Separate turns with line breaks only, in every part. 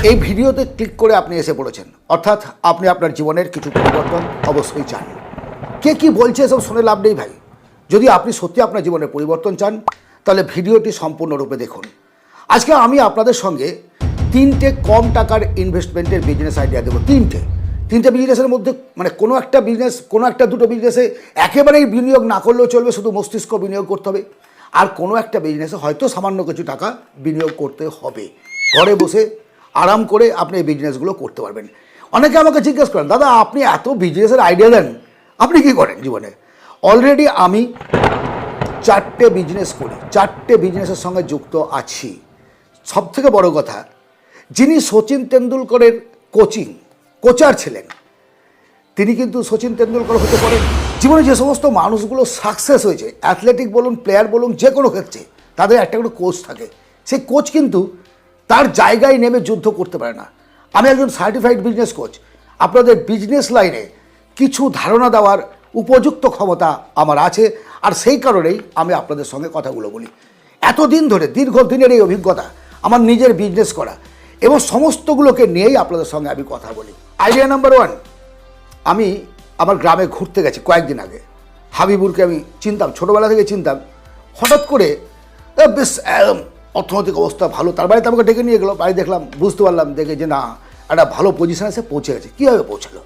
এই ভিডিওতে ক্লিক করে আপনি এসে পড়েছেন, অর্থাৎ আপনি আপনার জীবনের কিছু পরিবর্তন অবশ্যই চান। কে কি বলছে এসব শুনে লাভ নেই ভাই। যদি আপনি সত্যি আপনার জীবনের পরিবর্তন চান তাহলে ভিডিওটি সম্পূর্ণরূপে দেখুন। আজকে আমি আপনাদের সঙ্গে তিনটে কম টাকার ইনভেস্টমেন্টের বিজনেস আইডিয়া দেবো। তিনটে বিজনেসের মধ্যে মানে কোনো একটা দুটো বিজনেসে একেবারেই বিনিয়োগ না করলেও চলবে, শুধু মস্তিষ্ক বিনিয়োগ করতে হবে। আর কোনো একটা বিজনেসে হয়তো সামান্য কিছু টাকা বিনিয়োগ করতে হবে। ঘরে বসে আরাম করে আপনি এই বিজনেসগুলো করতে পারবেন। অনেকে আমাকে জিজ্ঞেস করেন, দাদা আপনি এত বিজনেসের আইডিয়া দেন, আপনি কি করেন জীবনে? অলরেডি আমি 4টে বিজনেস করি, 4টে বিজনেসের সঙ্গে যুক্ত আছি। সবথেকে বড় কথা, যিনি সচিন তেন্ডুলকরের কোচার ছিলেন, তিনি কিন্তু সচিন তেন্ডুলকর হতে পারেন। জীবনে যে সমস্ত মানুষগুলো সাকসেস হয়েছে, অ্যাথলেটিক বলুন, প্লেয়ার বলুন, যে কোনো ক্ষেত্রে তাদের একটা করে কোচ থাকে। সেই কোচ কিন্তু তার জায়গায় নেমে যুদ্ধ করতে পারে না। আমি একজন সার্টিফাইড বিজনেস কোচ। আপনাদের বিজনেস লাইনে কিছু ধারণা দেওয়ার উপযুক্ত ক্ষমতা আমার আছে, আর সেই কারণেই আমি আপনাদের সঙ্গে কথাগুলো বলি। এতদিন ধরে দীর্ঘদিনের এই অভিজ্ঞতা, আমার নিজের বিজনেস করা এবং সমস্তগুলোকে নিয়েই আপনাদের সঙ্গে আমি কথা বলি। আইডিয়া নাম্বার 1, আমি আমার গ্রামে ঘুরতে গেছি কয়েকদিন আগে। হাবিবুরকে আমি চিনতাম, ছোটোবেলা থেকে চিনতাম। হঠাৎ করে বেশ অর্থনৈতিক অবস্থা ভালো, তার বাড়িতে আমাকে ডেকে নিয়ে গেলো। বাড়ি দেখলাম, বুঝতে পারলাম দেখে যে না, একটা ভালো পজিশনে সে পৌঁছে গেছে। কীভাবে পৌঁছালো?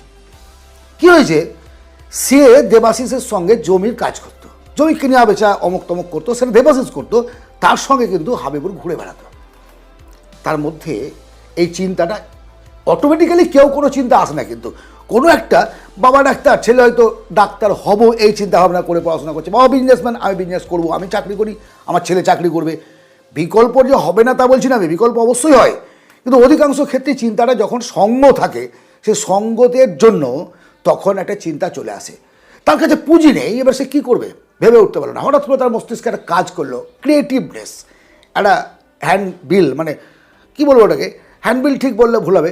কী হয়েছে, সে দেবাশিসের সঙ্গে জমির কাজ করতো, জমি কিনে বেচা অমুক তমুক করতো, সেটা দেবাশিস করতো। তার সঙ্গে কিন্তু হাবিবুর ঘুরে বেড়াতো। তার মধ্যে এই চিন্তাটা অটোমেটিক্যালি, কেউ কোনো চিন্তা আসে না, কিন্তু কোনো একটা বাবা ডাক্তার, ছেলে হয়তো ডাক্তার হব, এই চিন্তা ভাবনা করে পড়াশোনা করছে। বাবা বিজনেসম্যান, আমি বিজনেস করব, আমি চাকরি করি, আমার ছেলে চাকরি করবে। বিকল্প যে হবে না তা বলছি না আমি, বিকল্প অবশ্যই হয়, কিন্তু অধিকাংশ ক্ষেত্রে চিন্তাটা যখন সঙ্গ থাকে, সে সঙ্গতের জন্য তখন একটা চিন্তা চলে আসে। তার কাছে পুঁজি নেই, এবার সে কী করবে ভেবে উঠতে পারলো না। হঠাৎ করে তার মস্তিষ্কে একটা কাজ করলো, ক্রিয়েটিভনেস, একটা হ্যান্ডবিল, মানে কী বলবো ওটাকে, হ্যান্ডবিল ঠিক বললে ভুল হবে,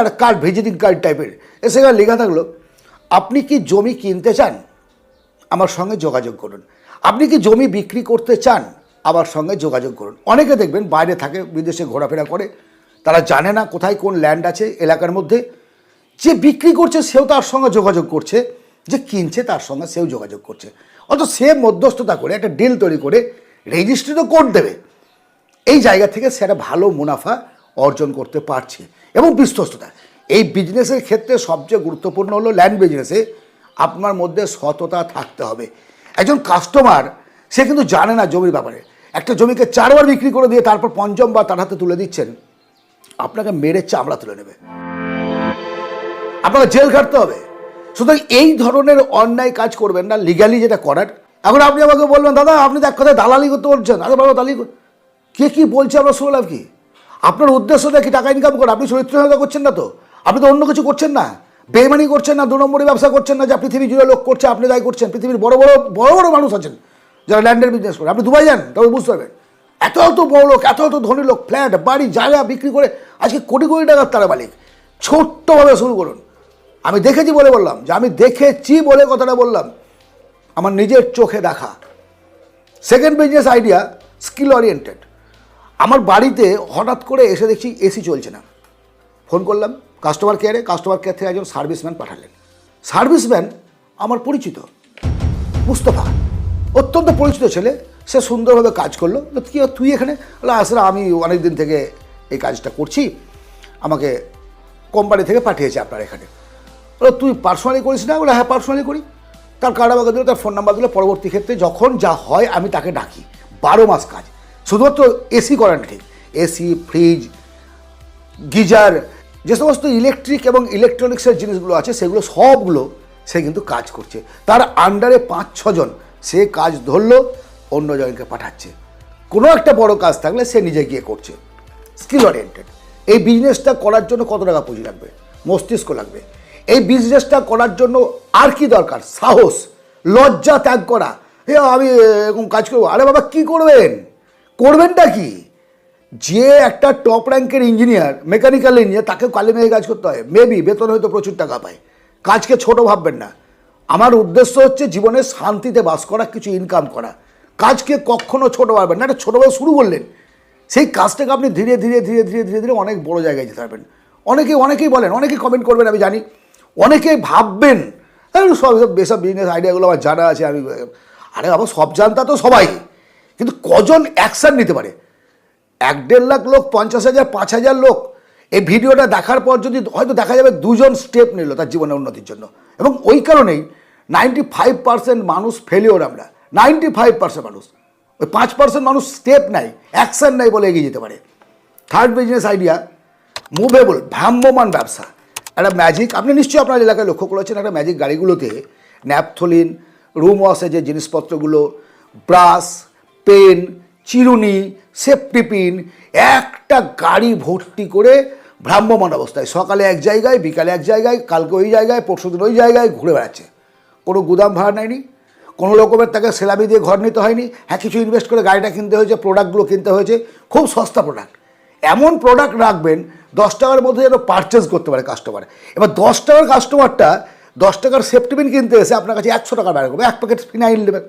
একটা কার্ড, ভিজিটিং কার্ড টাইপের, সেখানে লেখা থাকলো, আপনি কি জমি কিনতে চান, আমার সঙ্গে যোগাযোগ করুন। আপনি কি জমি বিক্রি করতে চান, আমার সঙ্গে যোগাযোগ করুন। অনেকে দেখবেন বাইরে থাকে, বিদেশে ঘোরাফেরা করে, তারা জানে না কোথায় কোন ল্যান্ড আছে এলাকার মধ্যে। যে বিক্রি করছে সেও তার সঙ্গে যোগাযোগ করছে, যে কিনছে তার সঙ্গে সেও যোগাযোগ করছে। অথচ সে মধ্যস্থতা করে একটা ডিল তৈরি করে রেজিস্ট্রিও কোড দেবে। এই জায়গা থেকে সে একটা ভালো মুনাফা অর্জন করতে পারছে। এবং বিশ্বস্ততা, এই বিজনেসের ক্ষেত্রে সবচেয়ে গুরুত্বপূর্ণ হলো ল্যান্ড বিজনেসে আপনার মধ্যে সততা থাকতে হবে। একজন কাস্টমার সে কিন্তু জানে না জমির ব্যাপারে। একটা জমিকে 4বার বিক্রি করে দিয়ে তারপর 5বার তার হাতে তুলে দিচ্ছেন, আপনাকে মেরে চামড়া তুলে নেবে, আপনাকে জেল খাটতে হবে। সুতরাং এই ধরনের অন্যায় কাজ করবেন না, লিগালি যেটা করার। এখন আপনি আমাকে বলবেন, দাদা আপনি তো এক কথায় দালালি করতে বলছেন। আরে বাবা, দালালি কে কী বলছে আমরা শুনে লাভ কি? আপনার উদ্দেশ্যটা কি টাকা ইনকাম করা? আপনি চরিত্রহীনতা করছেন না তো, আপনি তো অন্য কিছু করছেন না, বেইমানি করছেন না, 2 নম্বরই ব্যবসা করছেন না, যা পৃথিবী জুড়ে লোক করছে আপনি তাই করছেন। পৃথিবীর বড় বড় বড় বড় মানুষ আছেন যারা ল্যান্ডের বিজনেস করে। আপনি দুবাই যান, তবে বুঝতে পারবেন, এত এত বড় লোক, এত এত ধনী লোক, ফ্ল্যাট বাড়ি জায়গা বিক্রি করে আজকে কোটি কোটি টাকার তারা মালিক। ছোট্টভাবে শুরু করুন। আমি দেখেছি বলে বললাম, যে আমি দেখেছি বলে কথাটা বললাম, আমার নিজের চোখে দেখা। Second business idea, skill oriented. আমার বাড়িতে হঠাৎ করে এসে দেখছি এসি চলছে না। ফোন করলাম কাস্টমার কেয়ারে, কাস্টমার কেয়ার থেকে একজন সার্ভিসম্যান পাঠালেন। সার্ভিসম্যান আমার পরিচিত, মুস্তফা, অত্যন্ত পরিচিত ছেলে। সে সুন্দরভাবে কাজ করলো। কি তুই এখানে? আসলে আমি অনেক দিন থেকে এই কাজটা করছি, আমাকে কোম্পানি থেকে পাঠিয়েছে আপনার এখানে। তুই পার্সোনালি করিস না? হ্যাঁ পার্সোনালি করি। তার কার্ড আমাকে দিল, তার ফোন নাম্বার দিল। পরবর্তী ক্ষেত্রে যখন যা হয় আমি তাকে ডাকি। 12 মাস কাজ, শুধুমাত্র এসি করেন, ঠিক এসি, ফ্রিজ, গিজার, যে সমস্ত ইলেকট্রিক এবং ইলেকট্রনিক্সের জিনিসগুলো আছে সেগুলো সবগুলো সে কিন্তু কাজ করছে। তার আন্ডারে 5-6 জন সে কাজ ধরলো, অন্য জনকে পাঠাচ্ছে। কোনো একটা বড় কাজ থাকলে সে নিজে গিয়ে করছে। Skill oriented. এই বিজনেসটা করার জন্য কত টাকা পুঁজি লাগবে? মস্তিষ্ক লাগবে। এই বিজনেসটা করার জন্য আর কি দরকার? সাহস, লজ্জা ত্যাগ করা। আমি এরকম কাজ করবো। আরে বাবা, কি করবেন? করবেনটা কি? যে একটা টপ র্যাঙ্কের ইঞ্জিনিয়ার, মেকানিক্যাল ইঞ্জিনিয়ার, তাকে কালি মেঘে কাজ করতে হয়। মেবি বেতন হয়তো প্রচুর টাকা পায়। কাজকে ছোট ভাববেন না। আমার উদ্দেশ্য হচ্ছে জীবনে শান্তিতে বাস করা, কিছু ইনকাম করা। কাজকে কখনো ছোট ভাববেন না। একটা ছোটোভাবে শুরু করলেন, সেই কাজটাকে আপনি ধীরে ধীরে ধীরে ধীরে ধীরে ধীরে অনেক বড় জায়গায় যেতে পারবেন। অনেকেই বলেন, অনেকেই কমেন্ট করবেন, আমি জানি অনেকেই ভাববেন সব বেসব বিজনেস আইডিয়াগুলো আমার জানা আছে, আমি আরে বাবা সব জানতা তো সবাই, কিন্তু কজন অ্যাকশান নিতে পারে? 1-1.5 লাখ লোক, 50,000 5,000 লোক এই ভিডিওটা দেখার পর যদি হয়তো দেখা যাবে 2জন স্টেপ নিল তার জীবনের উন্নতির জন্য। এবং ওই কারণেই 95% মানুষ ফেলিওর, আমরা 95% মানুষ, ওই 5% মানুষ স্টেপ নেয়, অ্যাকশান নেয় বলে এগিয়ে যেতে পারে। থার্ড বিজনেস আইডিয়া, মুভেবল, ভ্রাম্যমান ব্যবসা। একটা ম্যাজিক, আপনি নিশ্চয়ই আপনার এলাকায় লক্ষ্য করেছেন, একটা ম্যাজিক গাড়িগুলোতে ন্যাপথলিন, রুম ওয়াশের যে জিনিসপত্রগুলো, ব্রাশ, পেন, চিরুনি, সেফটি পিন, একটা গাড়ি ভর্তি করে ভ্রাম্যমান অবস্থায় সকালে এক জায়গায়, বিকালে এক জায়গায়, কালকে ওই জায়গায়, পরশুদিন ওই জায়গায় ঘুরে বেড়াচ্ছে। কোনো গুদাম ভাড়া নেয়নি, কোনো রকমের তাকে সেলামি দিয়ে ঘর নিতে হয়নি। হ্যাঁ, কিছু ইনভেস্ট করে গাড়িটা কিনতে হয়েছে, প্রোডাক্টগুলো কিনতে হয়েছে, খুব সস্তা প্রোডাক্ট। এমন প্রোডাক্ট রাখবেন 10 টাকার মধ্যে যেন পারচেস করতে পারে কাস্টমার। এবার 10 টাকার কাস্টমারটা 10 টাকার সেফটি পিন কিনতে এসে আপনার কাছে 100 টাকা ব্যয় করবে। 1 প্যাকেট ফিনাইল নেবেন,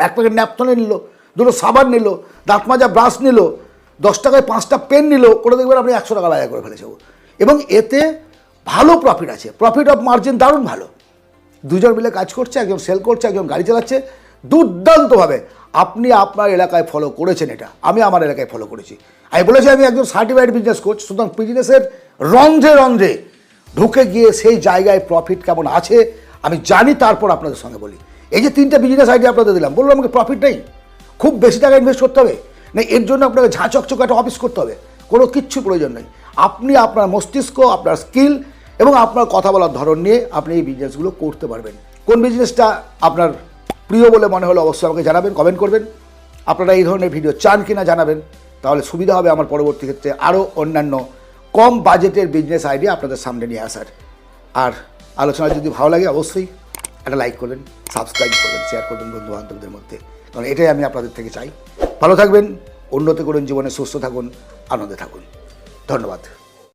1 প্যাকেট ন্যাপথলিন নিল, 2টো সাবান নিল, দাঁত মাজা ব্রাশ নিল, 10 টাকায় 5টা পেন নিল, করে দেখবেন আপনি 100 টাকা ব্যয় করে ফেলেছে। এবং এতে ভালো প্রফিট আছে, প্রফিট অফ মার্জিন দারুণ ভালো। 2জন মিলে কাজ করছে, একজন সেল করছে, একজন গাড়ি চালাচ্ছে দুর্দান্তভাবে। আপনি আপনার এলাকায় ফলো করেছেন, এটা আমি আমার এলাকায় ফলো করেছি। আমি বলেছি আমি একজন সার্টিফাইড বিজনেস কোচ, সুতরাং বিজনেসের রন্ধ্রে রন্ধ্রে ঢুকে গিয়ে সেই জায়গায় প্রফিট কেমন আছে আমি জানি, তারপর আপনাদের সঙ্গে বলি। এই যে 3টে বিজনেস আইডিয়া আপনাদের দিলাম, বললাম আমাকে প্রফিট নেই, খুব বেশি টাকা ইনভেস্ট করতে হবে না, এর জন্য আপনাকে ঝাঁচকচক একটা অফিস করতে হবে, কোনো কিচ্ছু প্রয়োজন নেই। আপনি আপনার মস্তিষ্ক, আপনার স্কিল এবং আপনার কথা বলার ধরন নিয়ে আপনি এই বিজনেসগুলো করতে পারবেন। কোন বিজনেসটা আপনার প্রিয় বলে মনে হলো অবশ্যই আমাকে জানাবেন, কমেন্ট করবেন। আপনারা এই ধরনের ভিডিও চান কিনা জানাবেন, তাহলে সুবিধা হবে আমার পরবর্তী ক্ষেত্রে আরও অন্যান্য কম বাজেটের বিজনেস আইডিয়া আপনাদের সামনে নিয়ে আসার। আর আলোচনা যদি ভালো লাগে অবশ্যই একটা লাইক করবেন, সাবস্ক্রাইব করবেন, শেয়ার করবেন বন্ধু বান্ধবদের মধ্যে, কারণ এটাই আমি আপনাদের থেকে চাই। ভালো থাকবেন, উন্নতি করুন জীবনে, সুস্থ থাকুন, আনন্দে থাকুন। ধন্যবাদ।